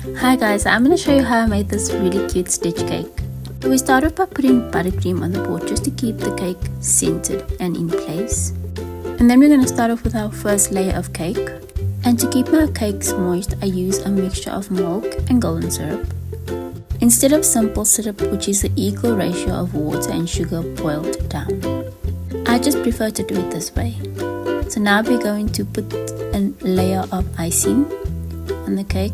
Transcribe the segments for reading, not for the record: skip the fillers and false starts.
Hi guys, I'm going to show you how I made this really cute stitch cake. We started by putting buttercream on the board just to keep the cake centered and in place. And then we're going to start off with our first layer of cake. And to keep my cakes moist, I use a mixture of milk and golden syrup. Instead of simple syrup, which is the equal ratio of water and sugar boiled down. I just prefer to do it this way. So now we're going to put a layer of icing on the cake.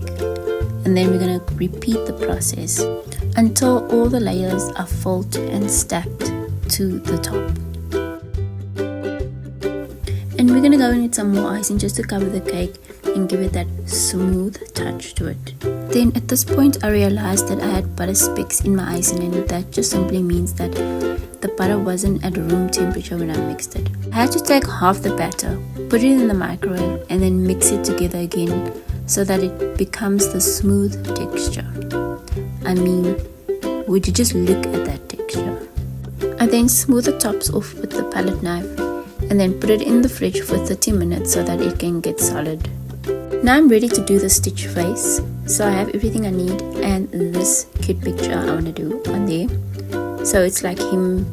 And then we're going to repeat the process until all the layers are filled and stacked to the top. And we're going to go in with some more icing just to cover the cake and give it that smooth touch to it. Then at this point I realized that I had butter specks in my icing, and that just simply means that the butter wasn't at room temperature when I mixed it. I had to take half the batter, put it in the microwave, and then mix it together again so that it becomes the smooth texture. I mean, would you just look at that texture? I then smooth the tops off with the palette knife and then put it in the fridge for 30 minutes so that it can get solid. Now I'm ready to do the stitch face. So I have everything I need and this cute picture I want to do on there. So it's like him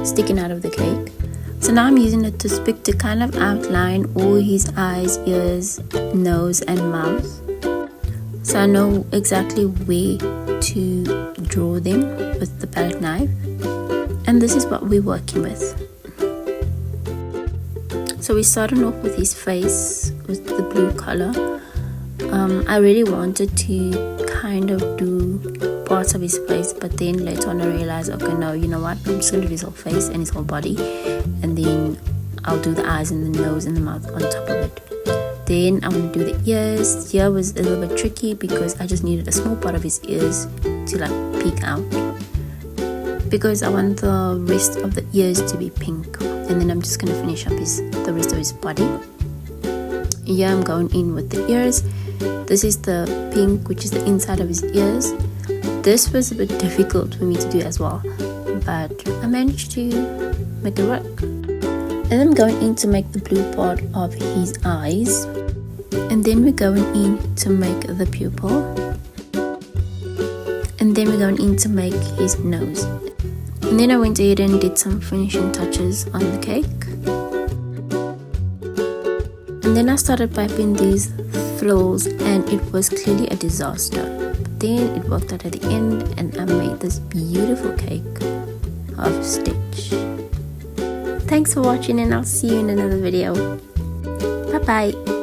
sticking out of the cake. So now I'm using a toothpick to kind of outline all his eyes, ears, nose and mouth. So I know exactly where to draw them with the palette knife. And this is what we're working with. So we're starting off with his face with the blue color. I really wanted to kind of do parts of his face, but then later on I realized, okay, no, you know what, I'm just going to do his whole face and his whole body, and then I'll do the eyes and the nose and the mouth on top of it. Then I'm going to do the ears. Here was a little bit tricky because I just needed a small part of his ears to like peek out, because I want the rest of the ears to be pink, and then I'm just going to finish up the rest of his body. Here I'm going in with the ears. This is the pink, which is the inside of his ears. This was a bit difficult for me to do as well, but I managed to make it work. And I'm going in to make the blue part of his eyes, and then we're going in to make the pupil, and then we're going in to make his nose. And then I went ahead and did some finishing touches on the cake. And then I started piping these frills, and it was clearly a disaster. But then it worked out at the end, and I made this beautiful cake of stitch. Thanks for watching, and I'll see you in another video. Bye bye.